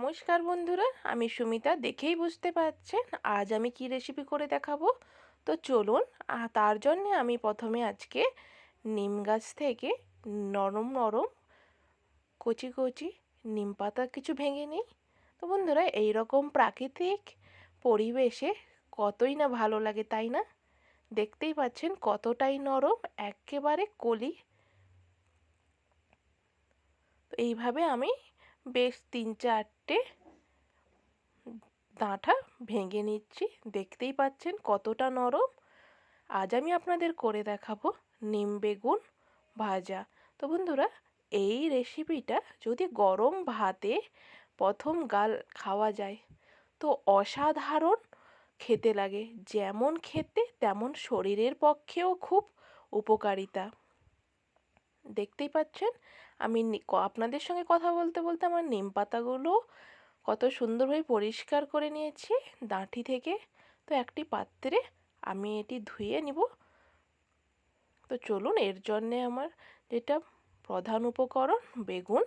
নমস্কার বন্ধুরা, আমি সুমিতা। দেখেই বুঝতে পারছেন আজ আমি কি রেসিপি করে দেখাবো। তো চলুন। তার জন্য আমি প্রথমে আজকে নিম গাছ থেকে নরম নরম কচি কচি নিম পাতা কিছু ভেঙে নিই। তো বন্ধুরা, এই রকম প্রাকৃতিক পরিবেশে কতই না ভালো লাগে, তাই না? দেখতেই পাচ্ছেন কতটাই নরম, একেবারে কলি। তো এইভাবে আমি বেশ 3-4টে ডাঁটা ভেঙে নিচ্ছি। দেখতেই পাচ্ছেন কতটা নরম। আজ আমি আপনাদের করে দেখাবো নিম বেগুন ভাজা। তো বন্ধুরা, এই রেসিপিটা যদি গরম ভাতে প্রথম গাল খাওয়া যায় তো অসাধারণ খেতে লাগে। যেমন খেতে তেমন শরীরের পক্ষেও খুব উপকারিতা। দেখতেই পাচ্ছেন আমি আপনাদের সঙ্গে কথা বলতে বলতে আমার নিম পাতাগুলো কত সুন্দরভাবে পরিষ্কার করে নিয়েছি ডাঁটি থেকে। তো একটি পাত্রে আমি এটি ধুয়ে নিব। তো চলুন, এর জন্যে আমার যেটা প্রধান উপকরণ বেগুন।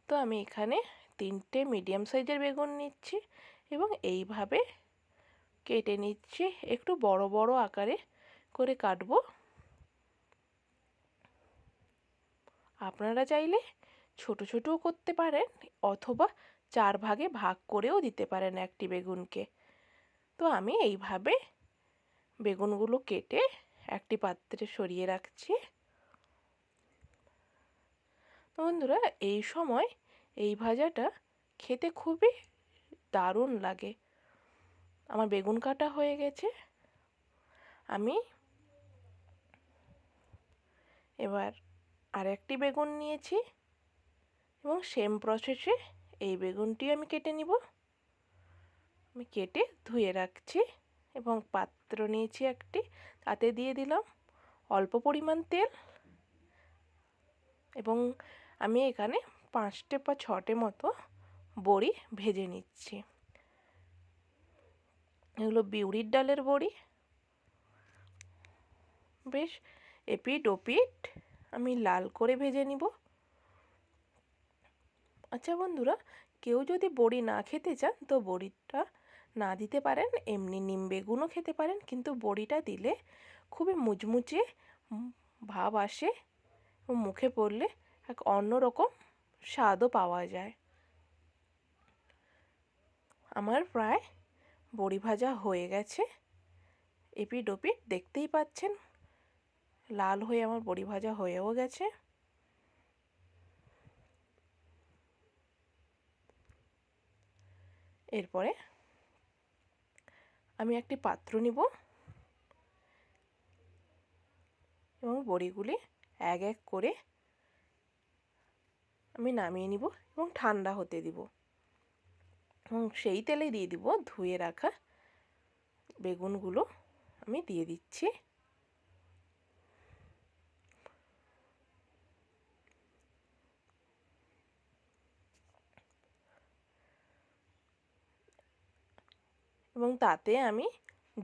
তো আমি এখানে 3টে মিডিয়াম সাইজের বেগুন নিচ্ছি এবং এইভাবে কেটে নিচ্ছি। একটু বড় বড় আকারে করে কাটবো। আপনারা চাইলে ছোট ছোটও করতে পারেন অথবা 4 ভাগে ভাগ করেও দিতে পারেন একটি বেগুনকে। তো আমি এইভাবে বেগুনগুলো কেটে একটি পাত্রে সরিয়ে রাখছি। তো বন্ধুরা, এই সময় এই ভাজাটা খেতে খুবই দারুণ লাগে। আমার বেগুন কাটা হয়ে গেছে। আমি এবার আরেকটি বেগুন নিয়েছি এবং সেম প্রসেসে এই বেগুনটি আমি কেটে নিব। আমি কেটে ধুয়ে রাখছি এবং পাত্র নিয়েছি একটি, তাতে দিয়ে দিলাম অল্প পরিমাণ তেল এবং আমি এখানে 5টে বা 6টে মতো বড়ি ভেজে নিচ্ছি। এগুলো বিউলির ডালের বড়ি। বেশ এপিট ওপিট আমি লাল করে ভেজে নিব। আচ্ছা বন্ধুরা, কেউ যদি বড়ি না খেতে চান তো বড়িটা না দিতে পারেন, এমনি নিম বেগুনও খেতে পারেন, কিন্তু বড়িটা দিলে খুবই মুচমুচে ভাব আসে এবং মুখে পড়লে এক অন্যরকম স্বাদও পাওয়া যায়। আমার প্রায় বড়ি ভাজা হয়ে গেছে। এপিট ওপিট দেখতেই পাচ্ছেন লাল হয়ে আমার বড়ি ভাজা হয়েও গেছে। এরপরে আমি একটি পাত্র নিব এবং বড়িগুলি এক এক করে আমি নামিয়ে নিব এবং ঠান্ডা হতে দিব এবং সেই তেলে দিয়ে দিব ধুয়ে রাখা বেগুনগুলো। আমি দিয়ে দিচ্ছি এবং তাতে আমি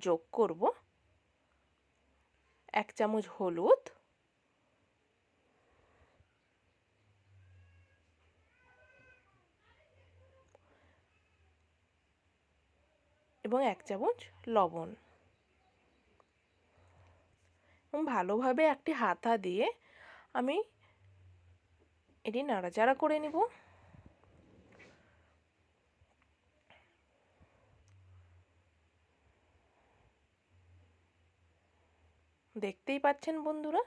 যোগ করব 1 চামচ হলুদ এবং 1 চামচ লবণ এবং ভালোভাবে একটি হাতা দিয়ে আমি এটি নাড়াচাড়া করে নিব। দেখতেই পাচ্ছেন বন্ধুরা,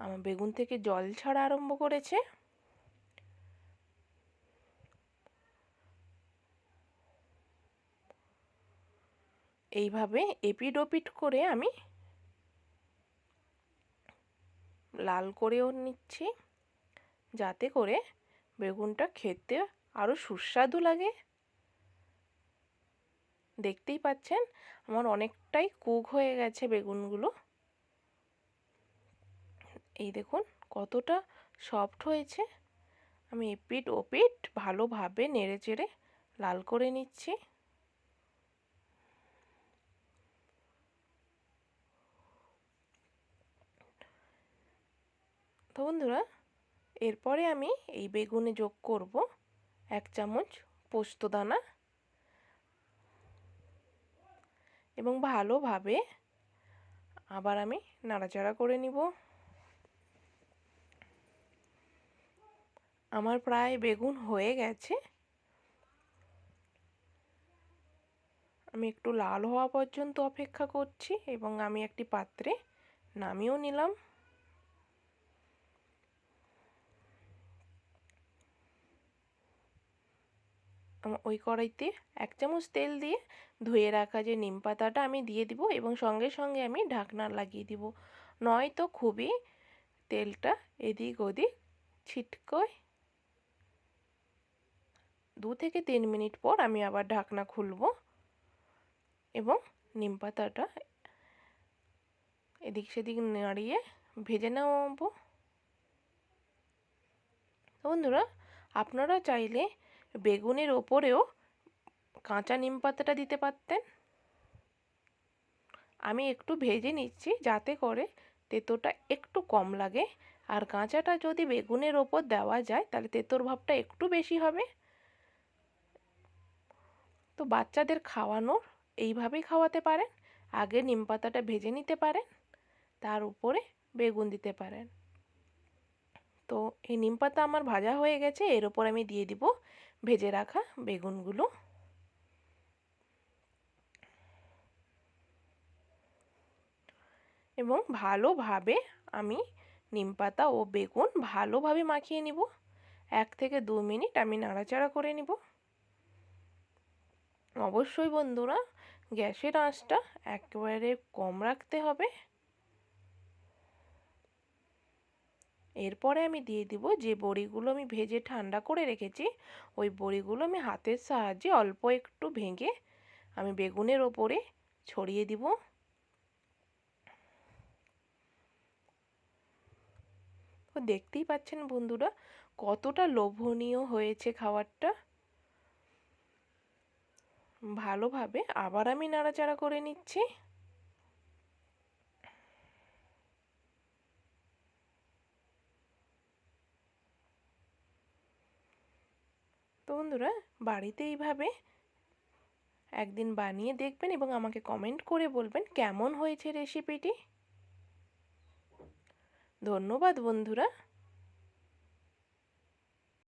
আমার বেগুন থেকে জল ছাড়া আরম্ভ করেছে। এইভাবে এপিট ওপিট করে আমি লাল করেও নিচ্ছি, যাতে করে বেগুনটা খেতে আরও সুস্বাদু লাগে। দেখতেই পাচ্ছেন আমার অনেকটাই কুক হয়ে গেছে বেগুনগুলো। এই দেখুন কতটা সফট হয়েছে। আমি এপিট ওপিট ভালোভাবে নেড়েচেড়ে লাল করে নিচ্ছি। তো বন্ধুরা, এরপরে আমি এই বেগুনে যোগ করব 1 চামচ পোস্তদানা এবং ভালোভাবে আবার আমি নাড়াচাড়া করে নিব। আমার প্রায় বেগুন হয়ে গেছে। আমি একটু লাল হওয়া পর্যন্ত অপেক্ষা করছি এবং আমি একটি পাত্রে নামিয়েও নিলাম। ওই কড়াইতে 1 চামচ তেল দিয়ে ধুয়ে রাখা যে নিম পাতাটা আমি দিয়ে দিব এবং সঙ্গে সঙ্গে আমি ঢাকনা লাগিয়ে দিব, নয়তো খুবই তেলটা এদিক ওদিক ছিটকয়। 2 থেকে 3 মিনিট পর আমি আবার ঢাকনা খুলব এবং নিম পাতাটা এদিক সেদিক নাড়িয়ে ভেজে নেব। বন্ধুরা, আপনারা চাইলে বেগুনের ওপরেও কাঁচা নিম পাতাটা দিতে পারতেন। আমি একটু ভেজে নিচ্ছি যাতে করে তেঁতোটা একটু কম লাগে, আর কাঁচাটা যদি বেগুনের ওপর দেওয়া যায় তাহলে তেঁতোর ভাবটা একটু বেশি হবে। তো বাচ্চাদের খাওয়ানোর এইভাবেই খাওয়াতে পারেন। আগে নিম পাতাটা ভেজে নিতে পারেন, তার উপরে বেগুন দিতে পারেন। তো এই নিম পাতা আমার ভাজা হয়ে গেছে, এর ওপর আমি দিয়ে দিব ভেজে রাখা বেগুনগুলো। এবং ভালোভাবে আমি নিম পাতা ও বেগুন ভালোভাবে মাখিয়ে নিব। 1 থেকে 2 মিনিট আমি নাড়াচাড়া করে নিব। অবশ্যই বন্ধুরা, গ্যাসের আঁচটা একেবারে কম রাখতে হবে। এরপরে আমি দিয়ে দিব যে বড়িগুলো আমি ভেজে ঠান্ডা করে রেখেছি, ওই বড়িগুলো আমি হাতের সাহায্যে অল্প একটু ভেঙে আমি বেগুনের ওপরে ছড়িয়ে দিব। তো দেখতেই পাচ্ছেন বন্ধুরা কতটা লোভনীয় হয়েছে খাবারটা। ভালোভাবে আবার আমি নাড়াচাড়া করে নিচ্ছি। তো বন্ধুরা, বাড়িতে এইভাবে একদিন বানিয়ে দেখবেন এবং আমাকে কমেন্ট করে বলবেন কেমন হয়েছে রেসিপিটি। ধন্যবাদ বন্ধুরা।